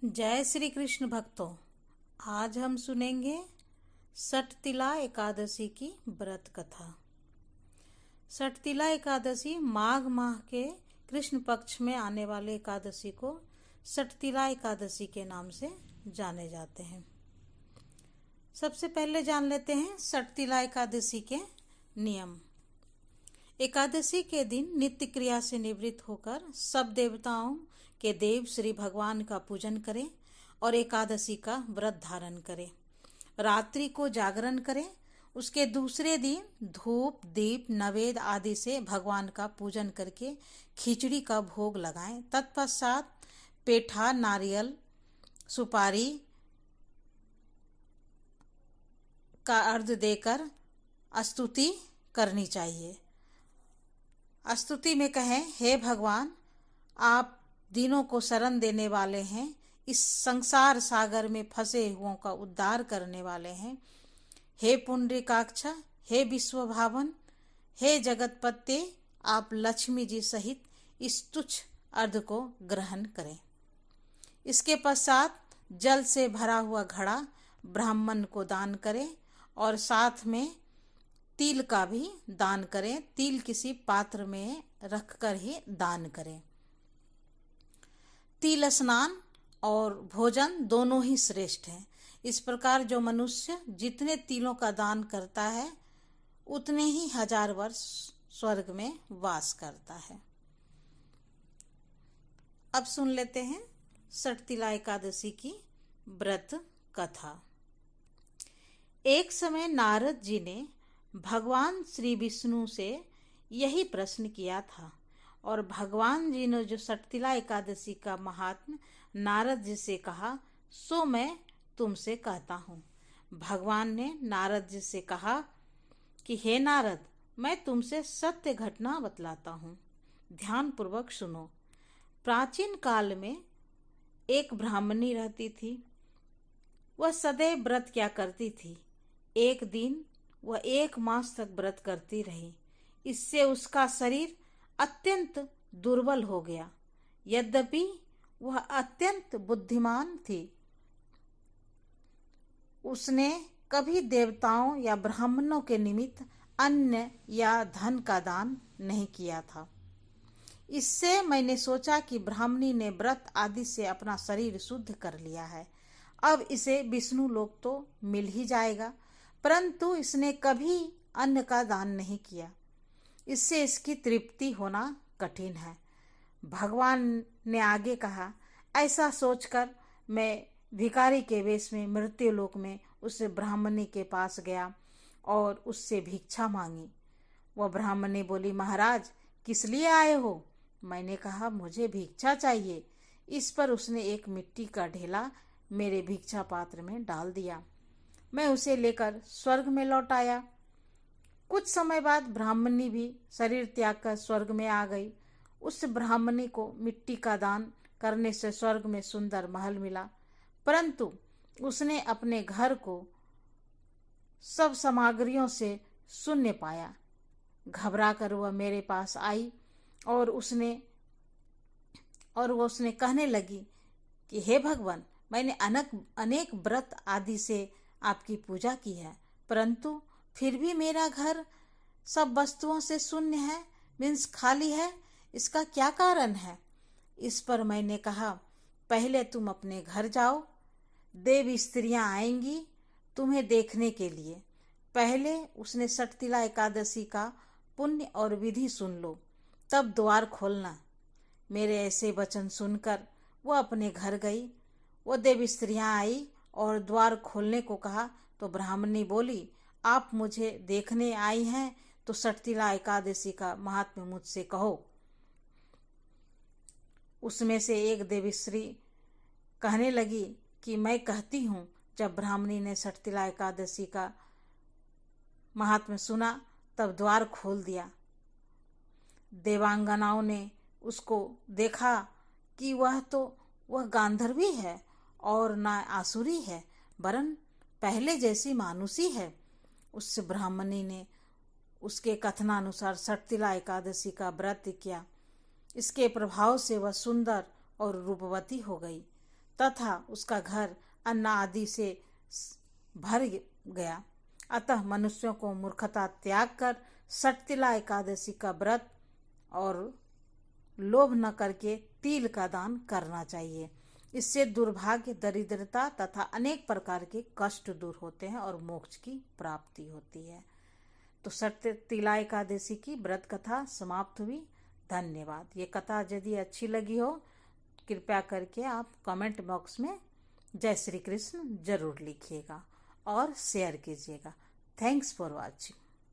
जय श्री कृष्ण भक्तों। आज हम सुनेंगे सटतिला एकादशी की व्रत कथा। सटतिला एकादशी माघ माह के कृष्ण पक्ष में आने वाले एकादशी को सटतिला एकादशी के नाम से जाने जाते हैं। सबसे पहले जान लेते हैं सटतिला एकादशी के नियम। एकादशी के दिन नित्य क्रिया से निवृत्त होकर सब देवताओं के देव श्री भगवान का पूजन करें और एकादशी का व्रत धारण करें। रात्रि को जागरण करें। उसके दूसरे दिन धूप दीप नवेद आदि से भगवान का पूजन करके खिचड़ी का भोग लगाएं। तत्पश्चात पेठा नारियल सुपारी का अर्घ देकर स्तुति करनी चाहिए। स्तुति में कहें, हे भगवान, आप दीनों को शरण देने वाले हैं, इस संसार सागर में फंसे हुओं का उद्धार करने वाले हैं। हे पुंडरीकाक्ष, हे विश्वभावन, हे जगतपते, आप लक्ष्मी जी सहित इस तुच्छ अर्घ को ग्रहण करें। इसके पश्चात जल से भरा हुआ घड़ा ब्राह्मण को दान करें और साथ में तिल का भी दान करें। तिल किसी पात्र में रखकर ही दान करें। तिल स्नान और भोजन दोनों ही श्रेष्ठ हैं। इस प्रकार जो मनुष्य जितने तिलों का दान करता है उतने ही 1000 वर्ष स्वर्ग में वास करता है। अब सुन लेते हैं सटतिला एकादशी की व्रत कथा। एक समय नारद जी ने भगवान श्री विष्णु से यही प्रश्न किया था और भगवान जी ने जो सटतिला एकादशी का महात्म्य नारद जी से कहा सो मैं तुमसे कहता हूँ। भगवान ने नारद जी से कहा कि हे नारद, मैं तुमसे सत्य घटना बतलाता हूँ, ध्यान पूर्वक सुनो। प्राचीन काल में एक ब्राह्मणी रहती थी। वह सदैव व्रत क्या करती थी। एक दिन वह 1 मास तक व्रत करती रही। इससे उसका शरीर अत्यंत दुर्बल हो गया। यद्यपि वह अत्यंत बुद्धिमान थी, उसने कभी देवताओं या ब्राह्मणों के निमित्त अन्न या धन का दान नहीं किया था। इससे मैंने सोचा कि ब्राह्मणी ने व्रत आदि से अपना शरीर शुद्ध कर लिया है, अब इसे विष्णु लोक तो मिल ही जाएगा। परंतु इसने कभी अन्न का दान नहीं किया, इससे इसकी तृप्ति होना कठिन है। भगवान ने आगे कहा, ऐसा सोचकर मैं भिखारी के वेश में मृत्युलोक में उस ब्राह्मणी के पास गया और उससे भिक्षा मांगी। वह ब्राह्मणी बोली, महाराज किस लिए आए हो? मैंने कहा, मुझे भिक्षा चाहिए। इस पर उसने एक मिट्टी का ढेला मेरे भिक्षा पात्र में डाल दिया। मैं उसे लेकर स्वर्ग में लौट आया। कुछ समय बाद ब्राह्मणी भी शरीर त्याग कर स्वर्ग में आ गई। उस ब्राह्मणी को मिट्टी का दान करने से स्वर्ग में सुंदर महल मिला, परंतु उसने अपने घर को सब सामग्रियों से शून्य पाया। घबरा कर वह मेरे पास आई और उसने कहने लगी कि हे भगवान, मैंने अनेक व्रत आदि से आपकी पूजा की है, परंतु फिर भी मेरा घर सब वस्तुओं से शून्य है, मीन्स खाली है। इसका क्या कारण है? इस पर मैंने कहा, पहले तुम अपने घर जाओ, देव स्त्रियां आएंगी तुम्हें देखने के लिए। पहले उसने सटतिला एकादशी का पुण्य और विधि सुन लो, तब द्वार खोलना। मेरे ऐसे वचन सुनकर वह अपने घर गई। वो देव स्त्रियां आई और द्वार खोलने को कहा तो ब्राह्मणी बोली, आप मुझे देखने आई हैं तो सटतिला एकादशी का महात्म्य मुझसे कहो। उसमें से एक देवीश्री कहने लगी कि मैं कहती हूँ। जब ब्राह्मणी ने सटतिला एकादशी का महात्म्य सुना तब द्वार खोल दिया। देवांगनाओं ने उसको देखा कि वह गांधर्वी है और ना आसुरी है, वरन पहले जैसी मानुषी है। उस ब्राह्मणी ने उसके कथनानुसार सटतिला एकादशी का व्रत किया। इसके प्रभाव से वह सुंदर और रूपवती हो गई। तथा उसका घर अन्न आदि से भर गया। अतः मनुष्यों को मूर्खता त्याग कर सटतिला एकादशी का व्रत और लोभ न करके तिल का दान करना चाहिए। इससे दुर्भाग्य, दरिद्रता तथा अनेक प्रकार के कष्ट दूर होते हैं और मोक्ष की प्राप्ति होती है। तो सटतिला एकादशी की व्रत कथा समाप्त हुई। धन्यवाद। ये कथा यदि अच्छी लगी हो कृपया करके आप कमेंट बॉक्स में जय श्री कृष्ण जरूर लिखिएगा और शेयर कीजिएगा। Thanks for watching.